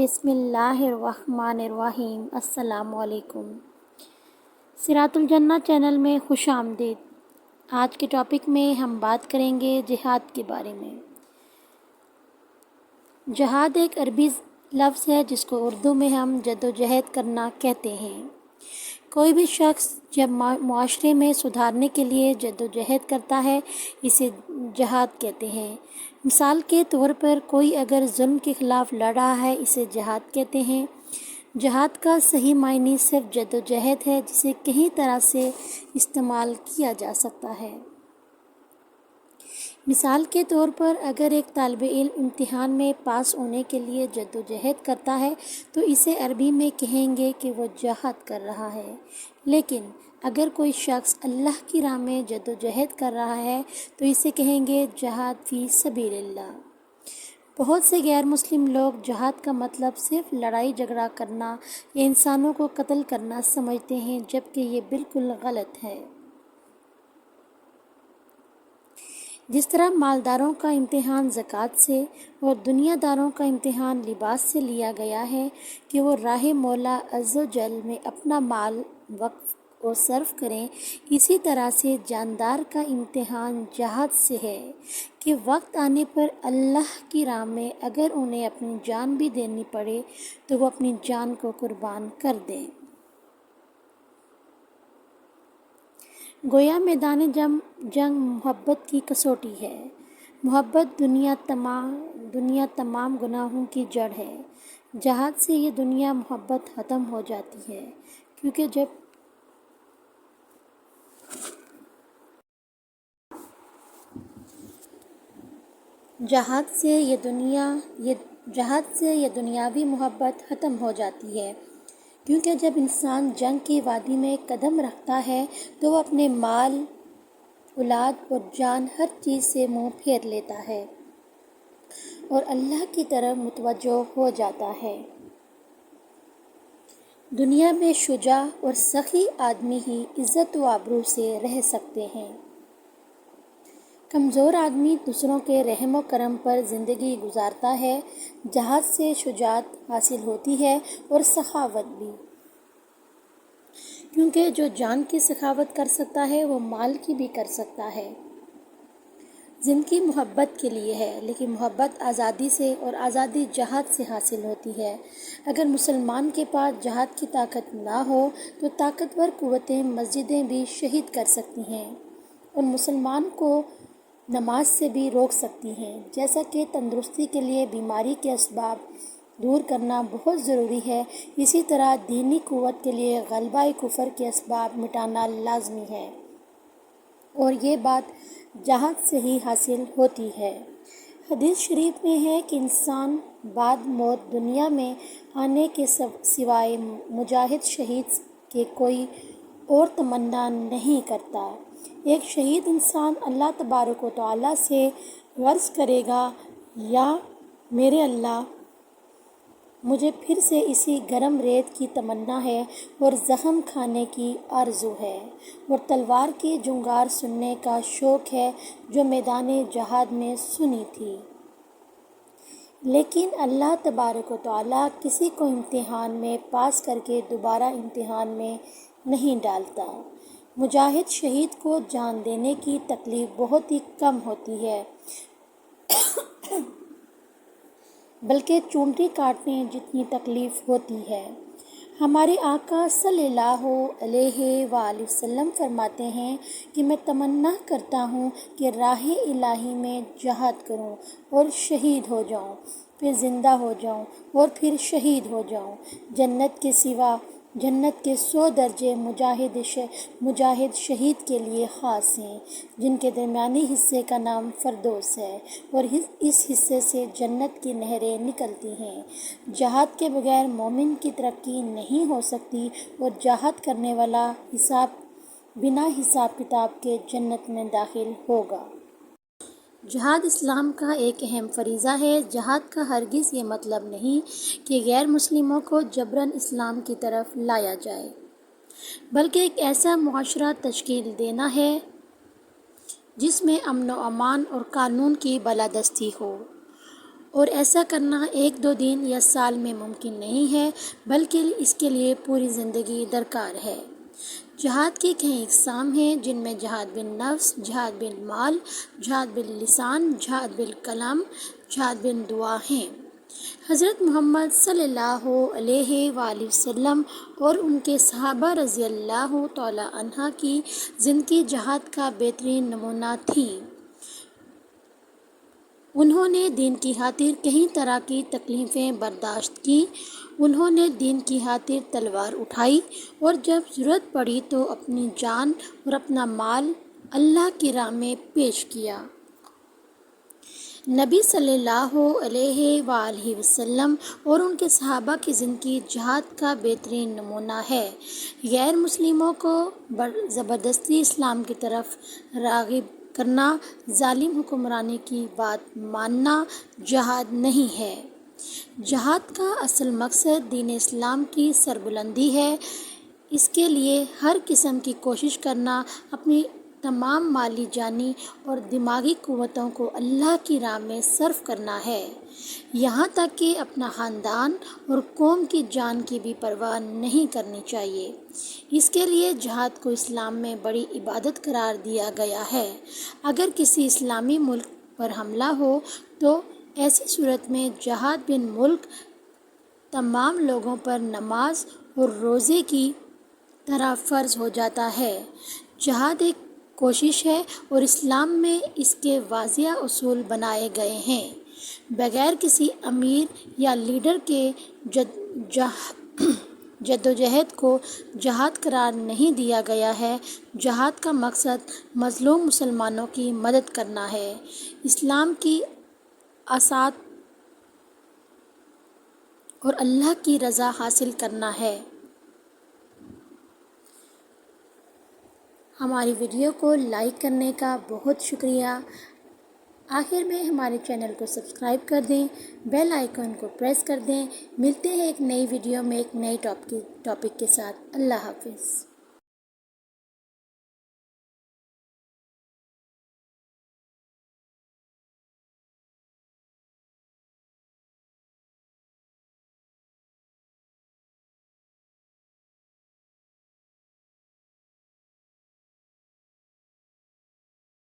بسم اللہ الرحمن الرحیم۔ السلام علیکم۔ صراط الجنہ چینل میں خوش آمدید۔ آج کے ٹاپک میں ہم بات کریں گے جہاد کے بارے میں۔ جہاد ایک عربی لفظ ہے جس کو اردو میں ہم جدوجہد کرنا کہتے ہیں۔ کوئی بھی شخص جب معاشرے میں سدھارنے کے لیے جدوجہد کرتا ہے اسے جہاد کہتے ہیں۔ مثال کے طور پر کوئی اگر ظلم کے خلاف لڑ رہا ہے اسے جہاد کہتے ہیں۔ جہاد کا صحیح معنی صرف جدوجہد ہے جسے کئی طرح سے استعمال کیا جا سکتا ہے۔ مثال کے طور پر اگر ایک طالب علم امتحان میں پاس ہونے کے لیے جدوجہد کرتا ہے تو اسے عربی میں کہیں گے کہ وہ جہاد کر رہا ہے۔ لیکن اگر کوئی شخص اللہ کی راہ میں جدوجہد کر رہا ہے تو اسے کہیں گے جہاد فی سبیل اللہ۔ بہت سے غیر مسلم لوگ جہاد کا مطلب صرف لڑائی جھگڑا کرنا یا انسانوں کو قتل کرنا سمجھتے ہیں، جبکہ یہ بالکل غلط ہے۔ جس طرح مالداروں کا امتحان زکوٰۃ سے اور دنیا داروں کا امتحان لباس سے لیا گیا ہے کہ وہ راہ مولا عز و جل میں اپنا مال وقف اور صرف کریں، اسی طرح سے جاندار کا امتحان جہاد سے ہے کہ وقت آنے پر اللہ کی راہ میں اگر انہیں اپنی جان بھی دینی پڑے تو وہ اپنی جان کو قربان کر دیں۔ گویا میدان جنگ محبت کی کسوٹی ہے۔ محبت دنیا تمام گناہوں کی جڑ ہے۔ جہاد سے یہ دنیا محبت ختم ہو جاتی ہے، کیونکہ جہاد سے یہ دنیاوی محبت ختم ہو جاتی ہے، کیونکہ جب انسان جنگ کی وادی میں قدم رکھتا ہے تو وہ اپنے مال، اولاد اور جان ہر چیز سے منہ پھیر لیتا ہے اور اللہ کی طرف متوجہ ہو جاتا ہے۔ دنیا میں شجاع اور سخی آدمی ہی عزت و آبرو سے رہ سکتے ہیں۔ کمزور آدمی دوسروں کے رحم و کرم پر زندگی گزارتا ہے۔ جہاد سے شجاعت حاصل ہوتی ہے اور سخاوت بھی، کیونکہ جو جان کی سخاوت کر سکتا ہے وہ مال کی بھی کر سکتا ہے۔ زندگی محبت کے لیے ہے، لیکن محبت آزادی سے اور آزادی جہاد سے حاصل ہوتی ہے۔ اگر مسلمان کے پاس جہاد کی طاقت نہ ہو تو طاقتور قوتیں مسجدیں بھی شہید کر سکتی ہیں اور مسلمان کو نماز سے بھی روک سکتی ہیں، جیسا کہ تندرستی کے لیے بیماری کے اسباب دور کرنا بہت ضروری ہے، اسی طرح دینی قوت کے لیے غلبہ کفر کے اسباب مٹانا لازمی ہے، اور یہ بات جہاد سے ہی حاصل ہوتی ہے۔ حدیث شریف میں ہے کہ انسان بعد موت دنیا میں آنے کے سوائے مجاہد شہید کے کوئی اور تمنا نہیں کرتا۔ ایک شہید انسان اللہ تبارک و تعالیٰ سے عرض کرے گا، یا میرے اللہ، مجھے پھر سے اسی گرم ریت کی تمنا ہے اور زخم کھانے کی آرزو ہے اور تلوار کی جھنکار سننے کا شوق ہے جو میدان جہاد میں سنی تھی۔ لیکن اللہ تبارک و تعالیٰ کسی کو امتحان میں پاس کر کے دوبارہ امتحان میں نہیں ڈالتا۔ مجاہد شہید کو جان دینے کی تکلیف بہت ہی کم ہوتی ہے، بلکہ چونٹی کاٹنے جتنی تکلیف ہوتی ہے۔ ہمارے آقا صلی اللہ علیہ وآلہ وسلم فرماتے ہیں کہ میں تمنا کرتا ہوں کہ راہ الہی میں جہاد کروں اور شہید ہو جاؤں، پھر زندہ ہو جاؤں اور پھر شہید ہو جاؤں۔ جنت کے سوا جنت کے 100 درجے مجاہد شہید کے لیے خاص ہیں، جن کے درمیانی حصے کا نام فردوس ہے، اور اس حصے سے جنت کی نہریں نکلتی ہیں۔ جہاد کے بغیر مومن کی ترقی نہیں ہو سکتی اور جہاد کرنے والا بنا حساب کتاب کے جنت میں داخل ہوگا۔ جہاد اسلام کا ایک اہم فریضہ ہے۔ جہاد کا ہرگز یہ مطلب نہیں کہ غیر مسلموں کو جبراً اسلام کی طرف لایا جائے، بلکہ ایک ایسا معاشرہ تشکیل دینا ہے جس میں امن و امان اور قانون کی بالادستی ہو۔ اور ایسا کرنا ایک دو دن یا سال میں ممکن نہیں ہے، بلکہ اس کے لیے پوری زندگی درکار ہے۔ جہاد کی کئی اقسام ہیں، جن میں جہاد بالنفس، جہاد بالمال، جہاد باللسان، جہاد بالکلام، جہاد بالدعا ہیں۔ حضرت محمد صلی اللہ علیہ وآلہ وسلم اور ان کے صحابہ رضی اللہ تعالی عنہ کی زندگی جہاد کا بہترین نمونہ تھی۔ انہوں نے دین کی خاطر کئی طرح کی تکلیفیں برداشت کی، انہوں نے دین کی خاطر تلوار اٹھائی اور جب ضرورت پڑی تو اپنی جان اور اپنا مال اللہ کی راہ میں پیش کیا۔ نبی صلی اللہ علیہ وآلہ وسلم اور ان کے صحابہ کی زندگی جہاد کا بہترین نمونہ ہے۔ غیر مسلموں کو زبردستی اسلام کی طرف راغب کرنا، ظالم حکمرانی کی بات ماننا جہاد نہیں ہے۔ جہاد کا اصل مقصد دین اسلام کی سربلندی ہے۔ اس کے لیے ہر قسم کی کوشش کرنا، اپنی تمام مالی، جانی اور دماغی قوتوں کو اللہ کی راہ میں صرف کرنا ہے، یہاں تک کہ اپنا خاندان اور قوم کی جان کی بھی پرواہ نہیں کرنی چاہیے۔ اس کے لیے جہاد کو اسلام میں بڑی عبادت قرار دیا گیا ہے۔ اگر کسی اسلامی ملک پر حملہ ہو تو ایسی صورت میں جہاد بن ملک تمام لوگوں پر نماز اور روزے کی طرح فرض ہو جاتا ہے۔ جہاد ایک کوشش ہے اور اسلام میں اس کے واضح اصول بنائے گئے ہیں۔ بغیر کسی امیر یا لیڈر کے جدوجہد کو جہاد قرار نہیں دیا گیا ہے۔ جہاد کا مقصد مظلوم مسلمانوں کی مدد کرنا ہے، اسلام کی اشاعت اور اللہ کی رضا حاصل کرنا ہے۔ ہماری ویڈیو کو لائک کرنے کا بہت شکریہ۔ آخر میں ہمارے چینل کو سبسکرائب کر دیں، بیل آئیکن کو پریس کر دیں۔ ملتے ہیں ایک نئی ویڈیو میں ایک نئی ٹاپک کے ساتھ۔ اللہ حافظ۔